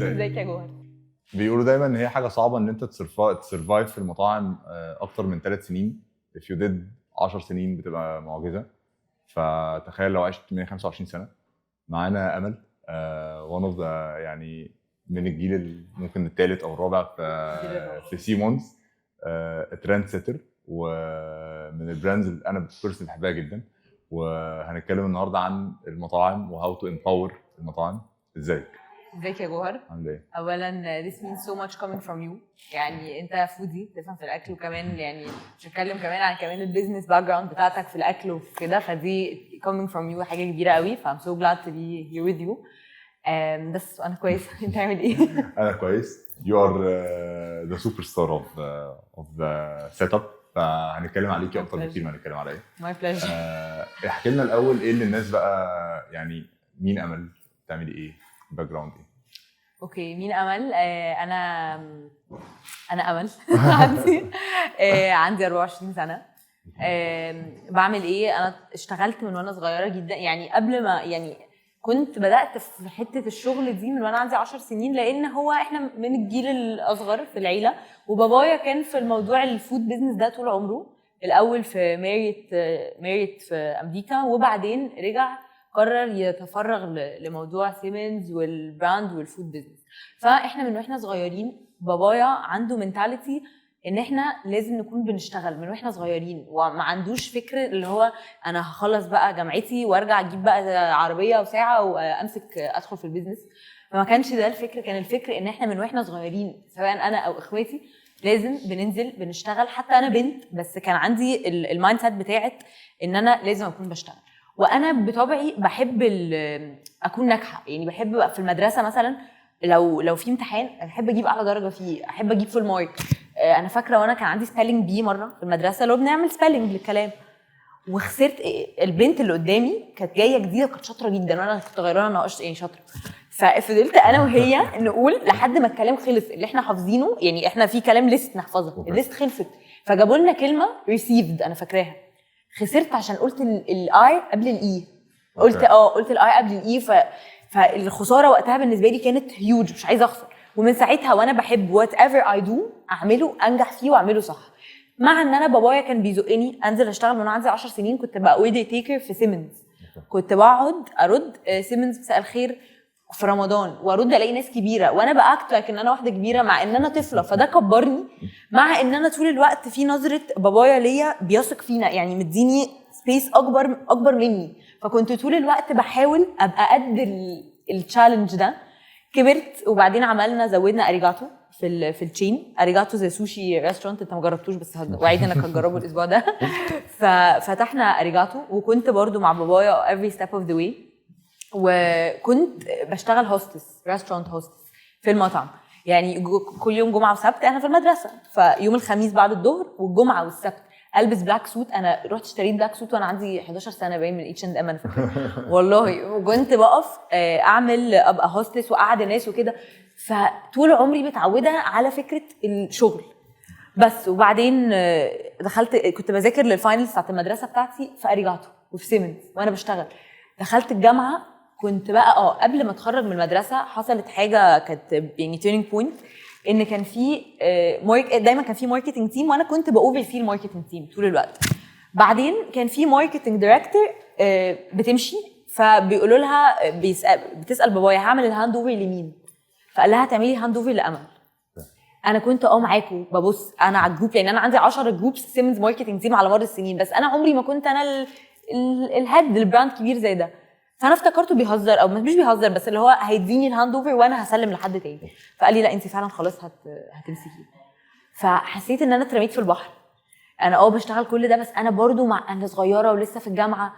ازيك يا جوهر؟ بيقولوا دايما ان هي حاجه صعبه ان انت تسرفايف في المطاعم اكتر من 3 سنين. if you did 10 سنين بتبقى معجزه. فتخيل لو عشت 125 سنه. معانا امل one of the يعني من الجيل ممكن الثالث او الرابع في سيمونز. ترند سيتر ومن البراندز اللي انا بيرسونلي بحبها جدا. وهنتكلم النهارده عن المطاعم وهاو تو امباور المطاعم. ازيك يا جوهر؟ عامل ايه؟ اولا this means so much coming from you. يعني انت فودي تفهم في الاكل، وكمان يعني مش هتكلم كمان عن كمان البيزنس باك جراوند بتاعتك في الاكل وكده، فدي coming from you حاجه كبيره قوي. فام so glad to be here with you. بس انا كويس. انت عامل ايه؟ انا كويس. you are the superstar of the setup. فهنتكلم عليكي اكتر بكتير ما هنتكلم على ايه. my pleasure. احكي لنا الاول ايه اللي الناس بقى يعني مين امل؟ بتعملي ايه؟ باك جراوند ايه؟ اوكي، مين امل؟ انا امل. عندي 24 سنه. بعمل ايه؟ انا اشتغلت من وانا صغيره جدا، يعني قبل ما يعني كنت بدات في حته الشغل دي من وانا عندي 10 سنين، لان هو احنا من الجيل الاصغر في العيله، وبابايا كان في الموضوع الفود بيزنس ده طول عمره. الاول في ميريت في امريكا، وبعدين رجع قرر يتفرغ لموضوع سيمنز والبراند والفود بيزنس. فاحنا من واحنا صغيرين بابايا عنده منتاليتي ان احنا لازم نكون بنشتغل من واحنا صغيرين، وما عندوش فكر اللي هو انا هخلص بقى جامعتي وارجع اجيب بقى عربيه وساعه وامسك ادخل في البيزنس. فما كانش ده الفكر، كان الفكر ان احنا من واحنا صغيرين سواء انا او اخواتي لازم بننزل بنشتغل. حتى انا بنت، بس كان عندي المايند سيت بتاعت ان انا لازم اكون بشتغل. وانا بطبعي بحب اكون ناجحه، يعني بحب بقى في المدرسه مثلا لو في امتحان بحب اجيب اعلى درجه فيه، احب اجيب فول مارك. انا فاكره وانا كان عندي سبيلنج بي مره في المدرسه، لو بنعمل سبيلنج للكلام، وخسرت. البنت اللي قدامي كانت جايه جديده، كانت شاطره جدا، وانا كنت غيرانه ناقص يعني شاطره. ففضلت انا وهي نقول لحد ما الكلام خلص اللي احنا حافظينه، يعني احنا في كلام ليست نحفظها، الليست خلصت، فجابوا لنا كلمه ريسيفد انا فاكراها. خسرت عشان قلت الاي قبل الاي. قلت الاي قبل الاي. فالخساره وقتها بالنسبه لي كانت هيوج، مش عايزه اخسر. ومن ساعتها وانا بحب وات ايفر اي دو اعمله، انجح فيه واعمله صح. مع ان انا بابايا كان بيزقني انزل اشتغل من وانا عندي 10 سنين. كنت بقى ويدي تيكر في سيمنز، كنت بقعد ارد سيمنز مساء الخير في رمضان، وارد الاقي ناس كبيره وانا باكت لك ان انا واحده كبيره مع ان انا طفله. فده كبرني، مع ان انا طول الوقت في نظره بابايا ليا بيثق فينا، يعني مديني سبيس اكبر مني. فكنت طول الوقت بحاول ابقى قد التشالنج ده. كبرت وبعدين زودنا اريجاتو في التشين. اريجاتو زي سوشي ريستورانت، انت ما جربتوش بس وعيد انك هتجربه الاسبوع ده. ففتحنا اريجاتو، وكنت برضو مع بابايا every step of the way. وكنت بشتغل هوستس، ريستورانت هوستس في المطعم. يعني كل يوم جمعه وسبت انا في المدرسه، فيوم الخميس بعد الظهر والجمعه والسبت البس بلاك سوت. انا رحت اشتريت بلاك سوت وانا عندي 11 سنه باين من H&M انا فاكره والله. وكنت بقف ابقى هوستس واقعد ناس وكده. فطول عمري متعوده على فكره الشغل بس. وبعدين كنت بذاكر للفاينلز بتاعت المدرسه بتاعتي في اريجاتو وفي سيمنز وانا بشتغل. دخلت الجامعه، كنت بقى قبل ما اتخرج من المدرسه حصلت حاجه كانت يعني تيرنينج بوينت، ان كان في دايما كان في ماركتنج تيم، وانا كنت باوفر سي الماركتنج تيم طول الوقت. بعدين كان في ماركتنج دايركتور بتمشي، فبيقولوا لها بتسال بابايا هعمل الهاند اوفر لمين، فقال لها تعملي هاند اوفر لامل. انا كنت معاكم ببص انا على الجروب، يعني انا عندي 10 جروبس سيمنز ماركتنج تيم على مر السنين، بس انا عمري ما كنت انا الهيد البراند كبير زي ده. فانا افتكرته بيهزر، او مش بيهزر، بس اللي هو هيديني الهاند اوفر وانا هسلم لحد تاني. فقال لي لا انت فعلا خلاص هتمسكي. فحسيت ان انا اترميت في البحر. انا بشتغل كل ده، بس انا برضو انا صغيره ولسه في الجامعه.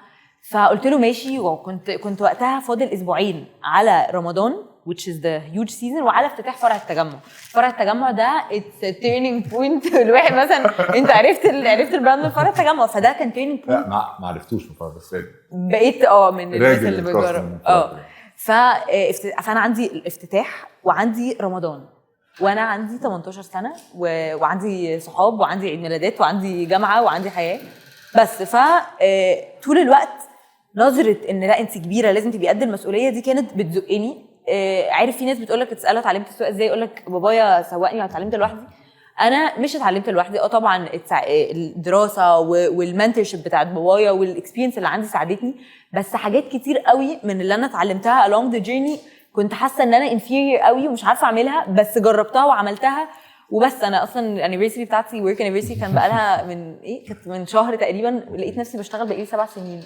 فقلت له ماشي. وكنت وقتها فاضل اسبوعين على رمضان which is the huge season، وعلى افتتاح فرع التجمع. فرع التجمع ده it's a turning point. الواحد مثلا انت عرفت البراند من فرع التجمع، فده كان turning point. لا ما عرفتوش من فرع، بس بقيت من الناس اللي بجرب. فانا عندي الافتتاح وعندي رمضان وانا عندي 18 سنه وعندي صحاب وعندي عيد ميلادات وعندي جامعه وعندي حياه بس. طول الوقت نظره ان لا انت كبيره لازم تبقي قد المسؤوليه دي كانت بتزقني. عارف في ناس بتقول لك تساله اتعلمت السواقه ازاي، يقول لك بابايا سوقني وانا اتعلمت لوحدي. انا مش اتعلمت لوحدي، طبعا الدراسه والمنتورشيب بتاعت بابايا والاكسبيرينس اللي عندي ساعدتني، بس حاجات كتير قوي من اللي انا اتعلمتها along the journey كنت حاسه ان انا inferior قوي ومش عارفه اعملها، بس جربتها وعملتها وبس. انا اصلا الانيفرساري بتاعتي ورك انيفرساري كان بقالها من كانت من شهر تقريبا، لقيت نفسي بشتغل بقالي 7 سنين.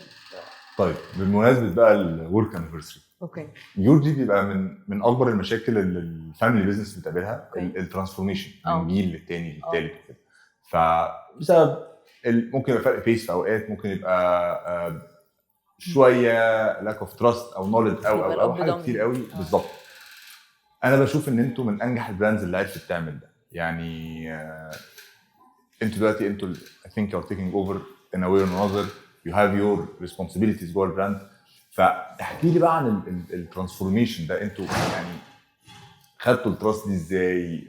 طيب بالمناسبه بقى الورك انيفرساري، اوكي يورجي بيبقى من اكبر المشاكل اللي الفاميلي بيزنس بتقابلها الترانسفورميشن من جيل للتاني للتالت كده. فبسبب ممكن يبقى فرق بيس في اوقات، ممكن يبقى شويه لاك اوف تراست او نولج او حاجات كتير قوي. بالظبط. انا بشوف ان انتوا من انجح البراندز اللي عرفت تعمل ده. يعني انتوا دلوقتي I think you're taking over in a way or another, you have your responsibilities جوه البراند. فاحكي لي بقى عن الترانسفورميشن ده، انتوا يعني خدتوا التراست دي ازاي؟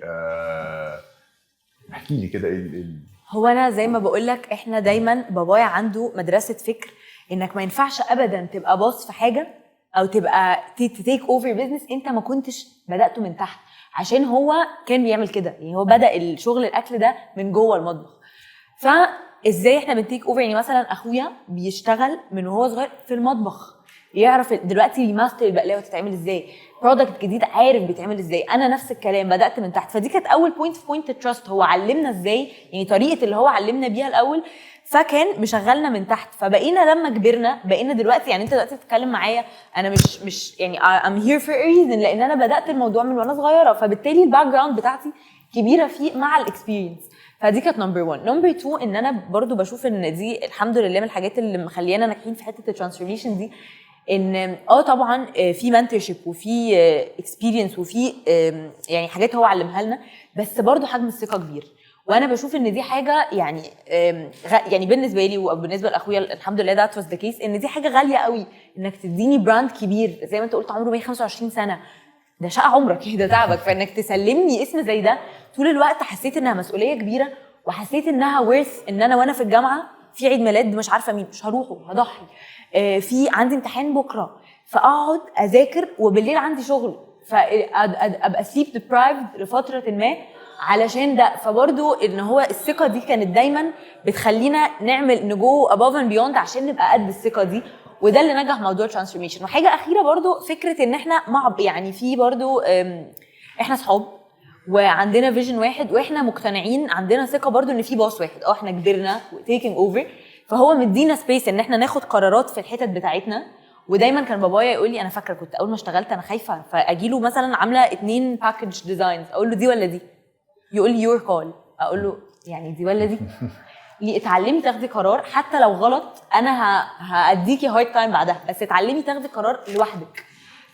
احكي لي كده ايه هو انا زي ما بقول لك، احنا دايما بابايا عنده مدرسه فكر انك ما ينفعش ابدا تبقى باص في حاجه او تبقى تيك اوفر بيزنس انت ما كنتش بداته من تحت، عشان هو كان بيعمل كده. يعني هو بدا الشغل الاكل ده من جوه المطبخ. فازاي احنا بنتيك اوفر؟ يعني مثلا اخويا بيشتغل من وهو صغير في المطبخ، يعرف دلوقتي يماستر البقلاوه تتعمل ازاي، برودكت جديد عارف بيتعمل ازاي. انا نفس الكلام بدات من تحت. فدي كانت اول بوينت التراست، هو علمنا ازاي، يعني طريقه اللي هو علمنا بيها الاول، فكان مشغلنا من تحت. فبقينا لما كبرنا بقينا دلوقتي، يعني انت دلوقتي بتتكلم معايا انا مش يعني I'm here for a reason، لان انا بدات الموضوع من وانا صغيره، فبالتالي الباك جراوند بتاعتي كبيره فيه مع الاكسبيرينس. فدي كانت نمبر 1. نمبر 2 ان انا برضو بشوف ان دي الحمد لله من الحاجات اللي مخليانا ناجحين في حته الترانسفورميشن دي، ان طبعا في منتورشيب وفي اكسبيرينس وفي يعني حاجات هو علمها لنا، بس برضو حجم الثقه كبير. وانا بشوف ان دي حاجه يعني يعني بالنسبه لي وبالنسبه لاخويا الحمد لله ذات واز ذا كيس، ان دي حاجه غاليه قوي انك تديني براند كبير زي ما انت قلت عمره 125 سنه، ده شقه عمرك، ده تعبك، فانك تسلمني اسم زي ده طول الوقت حسيت انها مسؤوليه كبيره، وحسيت انها ورث ان انا وانا في الجامعه في عيد ميلاد مش عارفه مين مش هروحه هضحي، في عندي امتحان بكره فاقعد اذاكر وبالليل عندي شغل، فابقى سليب ديبرايفد لفتره ما علشان ده. فبرضو ان هو الثقه دي كانت دايما بتخلينا نعمل نجو above and beyond عشان نبقى قد الثقه دي، وده اللي نجح موضوع الترانسفورميشن. وحاجه اخيره برضو فكره ان احنا مع يعني في برضو احنا صحاب وعندنا فيجن واحد واحنا مقتنعين، عندنا ثقه برضو ان في باص واحد، احنا كبرنا وتيكينج اوفر، فهو مدينا سبيس ان احنا ناخد قرارات في الحتت بتاعتنا. ودايما كان بابايا يقول لي، انا فاكره كنت اول ما اشتغلت انا خايفه، فاجي له مثلا عامله 2 باكج ديزاينز اقول له دي ولا دي، يقول لي يور كول، اقول له يعني دي ولا دي؟ ليه؟ اتعلمي تاخدي قرار حتى لو غلط، انا هاديكي هارد تايم بعدها، بس اتعلمي تاخدي قرار لوحدك.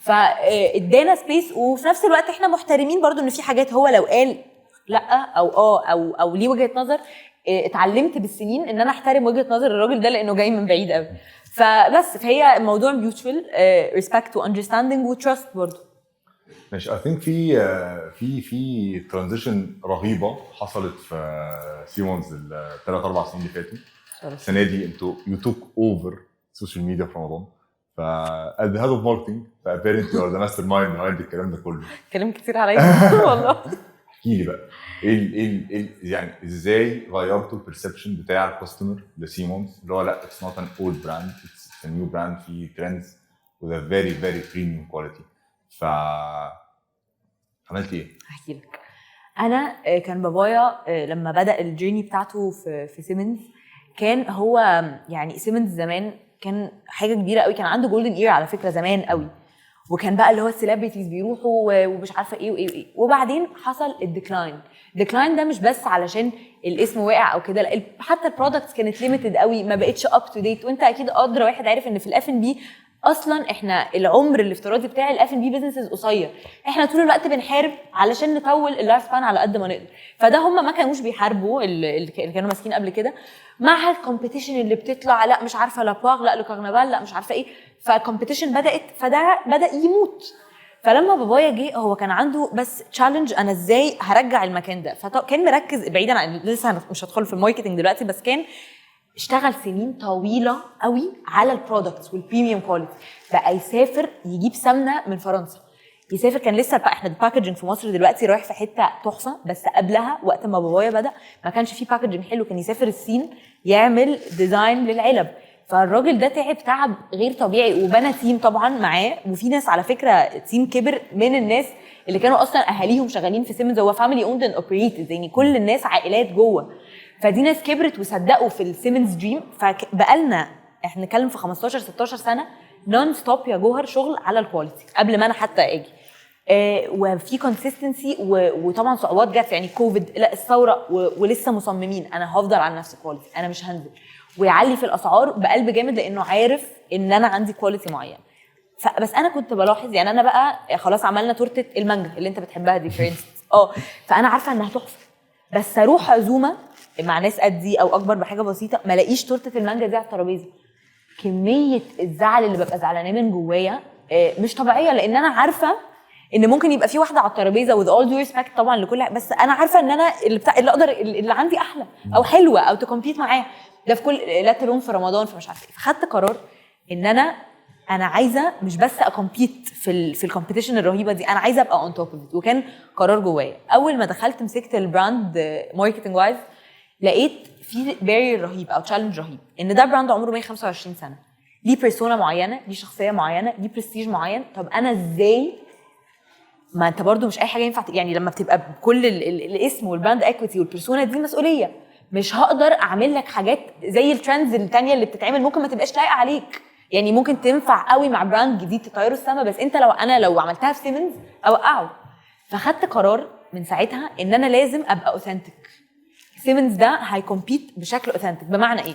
فادانا سبيس، وفي نفس الوقت احنا محترمين برضو ان في حاجات هو لو قال لا او ليه وجهه نظر، اتعلمت بالسنين ان انا احترم وجهه نظر الراجل ده لانه جاي من بعيد قوي. فبس فهي الموضوع ميوتشوال ريسبكت واندرستاندينج وتراست برضو. ماشي. I think في ترانزيشن رهيبه حصلت في سيمونز الثلاث 4 سنين اللي فاتوا. السنه دي انتوا you took over السوشيال ميديا في رمضان، ف at the head of marketing apparently you are the mastermind behind الكلام ده كله. كلام كتير عليا والله. احكي لي بقى ايه يعني ازاي غيرتوا البرسبشن بتاع الكاستمر لسيمونز، اللي هو لا it's not an old brand, it's a new brand في trends with a very very premium quality. ف عملت ايه؟ احكي لك. انا كان بابايا لما بدا الجيرني بتاعته في سيمنز، كان هو يعني سيمنز زمان كان حاجه كبيره قوي، كان عنده جولدن اير على فكره زمان قوي، وكان بقى اللي هو السيلبرتيز بيروحوا ومش عارفه ايه وايه. وبعدين حصل الديكلاين ده مش بس علشان الاسم واقع او كده، لا حتى البرودكتس كانت ليميتد قوي، ما بقتش اب تو ديت. وانت اكيد ادرى واحد عارف ان في الاف ان بي اصلا احنا العمر الافتراضي بتاع الاف ان بي بيزنسز قصير، احنا طول الوقت بنحارب علشان نطول اللايف سبان على قد ما نقدر. فده هم ما كانوش بيحاربوا اللي كانوا ماسكين قبل كده مع الكومبيتيشن اللي بتطلع، لا مش عارفه لاباغ، لا لكارنفال، لا مش عارفه ايه، فالكومبيتيشن بدات، فده بدا يموت. فلما بابايا جه هو كان عنده بس تشالنج، انا ازاي هرجع المكان ده. فكان مركز بعيدا عن لسه مش هدخل في الماركتنج دلوقتي، بس كان اشتغل سنين طويله قوي على البرودكتس والبريميوم كواليتي، بقى يسافر يجيب سمنه من فرنسا، يسافر. كان لسه احنا الباكجينج في مصر دلوقتي رايح في حته تحفه، بس قبلها وقت ما بابايا بدا ما كانش فيه باكجينج حلو. كان يسافر الصين يعمل ديزاين للعلب. فالراجل ده تعب غير طبيعي، وبنى تيم طبعا معاه. وفي ناس على فكره تيم كبر من الناس اللي كانوا اصلا اهاليهم شغالين في سيمنز. هو فاميلي اوند اند اوبريتد، يعني كل الناس عائلات جوه. فدي ناس كبرت وصدقوا في السيمنز دريم. فبقالنا احنا نتكلم في 15 16 سنه نون ستوب يا جوهر شغل على الكواليتي قبل ما انا حتى اجي. وفي كونسيستنسي، وطبعا صعوبات جت، يعني كوفيد، لا الثوره، ولسه مصممين انا هفضل على نفس الكواليتي، انا مش هنزل. ويعلي في الاسعار بقلب جامد لانه عارف ان انا عندي كواليتي معين. فبس انا كنت بلاحظ، يعني انا بقى خلاص عملنا تورته المانجا اللي انت بتحبها دي فور انستنس، فانا عارفه انها تحفه، بس اروح عزومه مع ناس قدي او اكبر بحاجه بسيطه ما الاقيش تورته المانجا دي على الترابيزه. كميه الزعل اللي ببقى زعلانه من جوايا مش طبيعيه، لان انا عارفه ان ممكن يبقى في واحده على الترابيزه with all due respect طبعا لكل، بس انا عارفه ان انا اللي اقدر اللي عندي احلى او حلوه او تكمبيت معاها. ده في كل لا تلوم في رمضان فمش عارفه. فخدت قرار ان انا عايزه مش بس اكمبيت في الكومبيتيشن الرهيبه دي، انا عايزه ابقى اون توب اوف. وكان قرار جوايا. اول ما دخلت مسكت البراند ماركتنج وايز لقيت في بارير رهيب او تشالنج رهيب، ان ده براند عمره 125 سنه، ليه بيرسونا معينه، ليه شخصيه معينه، ليه برستيج معين. طب انا ازاي؟ ما انت برضو مش اي حاجه ينفع، يعني لما بتبقى بكل الاسم والبراند اكويتي والبيرسونا دي مسؤوليه. مش هقدر اعمل لك حاجات زي الترندز الثانيه اللي بتتعمل ممكن ما تبقاش لايقه عليك، يعني ممكن تنفع قوي مع براند جديد تطيره السما، بس انت لو عملتها في سيمنز اوقعه. فخدت قرار من ساعتها ان انا لازم ابقى اوثنتيك. سيمنز ده هيكمبيت بشكل اوثنتيك. بمعنى ايه؟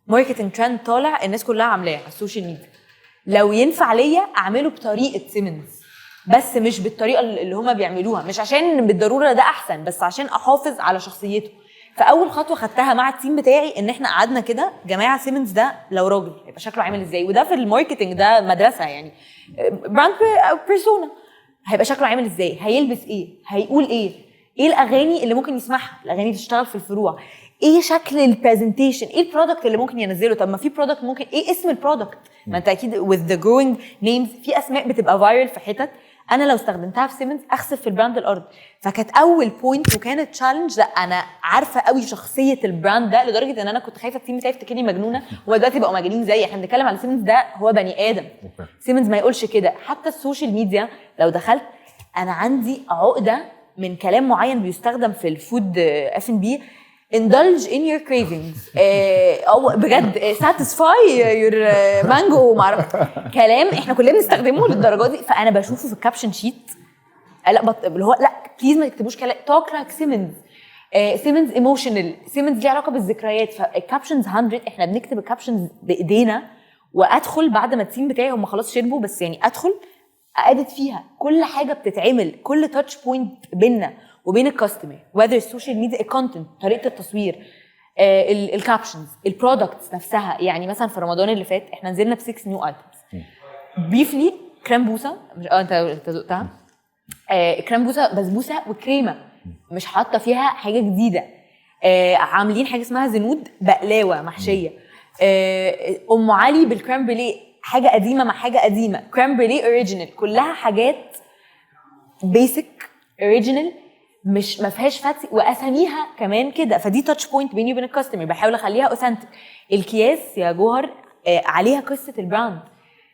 ماركتنج ترند طالع الناس كلها عاملاه على السوشيال ميديا، لو ينفع ليا اعمله بطريقه سيمنز، بس مش بالطريقه اللي هما بيعملوها، مش عشان بالضروره ده احسن، بس عشان احافظ على شخصيته. فاول خطوه خدتها مع التيم بتاعي ان احنا قعدنا كده، جماعه سيمنز ده لو راجل هيبقى شكله عامل ازاي؟ وده في الماركتنج ده مدرسه، يعني براند او بيرسونا هيبقى شكله عامل ازاي، هيلبس ايه، هيقول ايه الاغاني اللي ممكن يسمعها، الاغاني اللي تشتغل في الفروع، ايه شكل البرزنتيشن، ايه البرودكت اللي ممكن ينزله. طب ما في برودكت ممكن ايه اسم البرودكت؟ ما انت اكيد with the growing names في اسماء بتبقى فايرل في حتت، انا لو استخدمتها في سيمنز اخسف في البراند الارض. فكانت اول بوينت وكانت تشالنج. لا انا عارفه قوي شخصيه البراند ده لدرجه ان انا كنت خايفه التيم بتاعي يفتكرني مجنونه، هو دلوقتي بقوا مجانين زي احنا بنتكلم على سيمنز ده هو بني ادم. سيمنز ما يقولش كده. حتى السوشيال ميديا لو دخلت انا عندي عقده من كلام معين بيستخدم في الفود F&B، indulge in your cravings، او بجد satisfy your mango، معرفش كلام احنا كلنا بنستخدمه للدرجه دي. فانا بشوفه في الكابشن شيت، لا اللي هو لا بليز ما تكتبوش كلام talk like سيمنز، سيمنز ايموشنال، سيمنز ليه علاقه بالذكريات. فالكابشنز 100 احنا بنكتب الكابشنز بايدينا، وادخل بعد ما التيم بتاعي هم خلاص شربوا، بس يعني ادخل اقدت فيها كل حاجه بتتعمل، كل تاتش بوينت بيننا وبين الكاستمر، whether السوشيال ميديا، الكونتنت، طريقه التصوير، الكابشنز، البرودكتس نفسها. يعني مثلا في رمضان اللي فات احنا نزلنا ب 6 نيو ايتمز. بيفلي كريم بوسه، مش انت ذقتها؟ كريم بوسه بسبوسه وكريمه، مش حاطه فيها حاجه جديده. عاملين حاجه اسمها زنود بقلاوه محشيه. ام علي بالكريم بريليه، حاجه قديمه مع حاجه قديمه، كريم بريليه اوريجينال، كلها حاجات بيسك اوريجينال، مش ما فيهاش فاتي، واساميها كمان كده. فدي تاتش بوينت بيني وبين الكاستمر، بحاول اخليها اوثنتيك. الكياس يا جوهر عليها قصه البراند،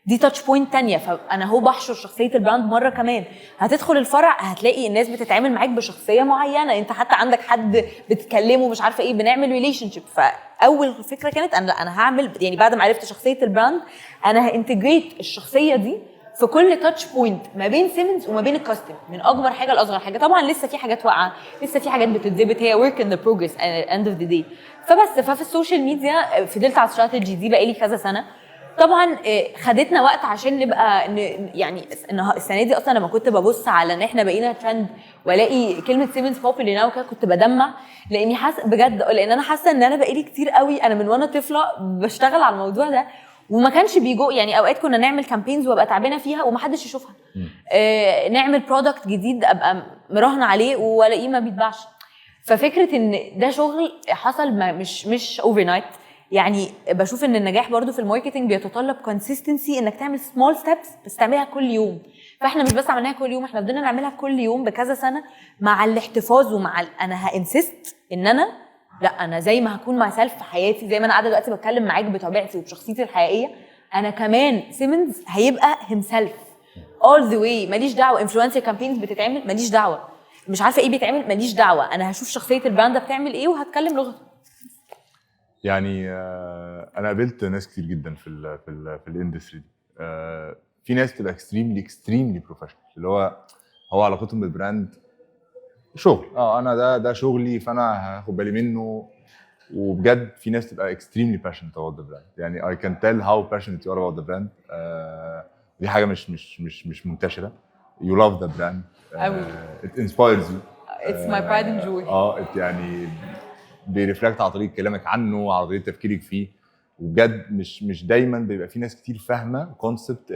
دي تاتش بوينت تانية. فانا هو بحشر شخصيه البراند مره كمان. هتدخل الفرع هتلاقي الناس بتتعامل معاك بشخصيه معينه، انت حتى عندك حد بتتكلمه مش عارفه ايه، بنعمل ريليشن شيب. فاول فكره كانت انا هعمل، يعني بعد ما عرفت شخصيه البراند انا هانتجريت الشخصيه دي في كل تاتش بوينت ما بين سيمنز وما بين الكاستمر، من اكبر حاجه لاصغر حاجه. طبعا لسه في حاجات واقعه، لسه في حاجات بتتظبط، هي ورك ان ذا بروجرس اند اوف ذا داي. ففي السوشيال ميديا فضلت على الاستراتيجي دي بقالي كذا سنه. طبعا خدتنا وقت عشان نبقى يعني السنه دي اصلا لما كنت ببص على ان احنا بقينا ترند والاقي كلمه سيمنز بوبولي ناو كده كنت بدمع، لاني حاسه بجد، لان انا حاسه ان انا بقالي كتير قوي، انا من وانا طفله بشتغل على الموضوع ده وما كانش بيجو. يعني اوقات كنا نعمل كامبينز وابقى تعبانه فيها ومحدش يشوفها، نعمل برودكت جديد ابقى مراهنه عليه والاقيه ما بيتباعش. ففكره ان ده شغل حصل مش اوفر نايت. يعني بشوف ان النجاح برضو في الماركتنج بيتطلب كونسيستنسي، انك تعمل سمول ستيبس بس تعملها كل يوم. فاحنا مش بس عملناها كل يوم، احنا بدنا نعملها كل يوم بكذا سنه، مع الاحتفاظ ومع انا هانسست ان انا زي ما هكون مع سيلف في حياتي، زي ما انا قاعده دلوقتي بتكلم معاك بطبيعتي وبشخصيتي الحقيقيه، انا كمان سيمنز هيبقى himself all the way. ماليش دعوه انفلونسر كامبينز بتتعمل، ماليش دعوه مش عارفه ايه بيتعمل، ماليش دعوه، انا هشوف شخصيه البراند بتعمل ايه وهتكلم لغته. يعني انا قابلت ناس كتير جدا في الاندستري دي. في ناس تبقى اكستريملي بروفيشنال، اللي هو علاقتهم بالبراند شغل، انا ده شغلي فانا هاخد بالي منه. وبجد في ناس تبقى extremely passionate about the brand، يعني I can tell how passionate you are about the brand. دي حاجة مش منتشرة. You love the brand. It inspires you. It's my pride and joy. يعني بيرفلكت على طريقة كلامك عنه، على طريقة تفكيرك فيه. وبجد مش دايما بيبقى في ناس كتير فاهمة concept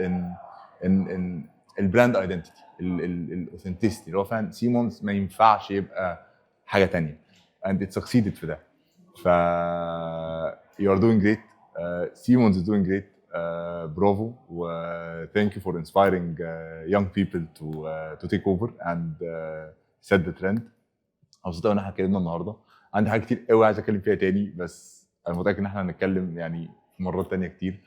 ان البراند ايدنتيتي، الاوثنتيستي، اللي هو فعلا سيمونز ما ينفعش يبقى حاجة تانية. and it succeeded في ده. you are doing great. Siemens is doing great. Bravo. Thank you for inspiring young people to take over and set the trend. مبسوط قوي ان احنا اتكلمنا النهارده. عندي حاجات كتير قوي عايز اتكلم فيها تاني، بس انا متاكد ان احنا هنتكلم يعني في مرات تانية كتير.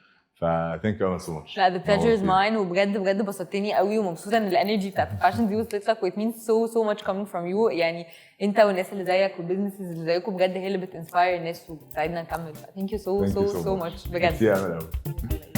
thank you so much. لا the pleasure is mine، وبجد بسطتني قوي، ومبسوطه ان الانرجي بتاعت الفاشن دي وصلت لك، وit means so much coming from you. يعني انت والناس اللي زيك والبيزنسز اللي زيكم بجد هي اللي بتنسباير الناس وبتساعدنا نكمل. thank you so much بجد.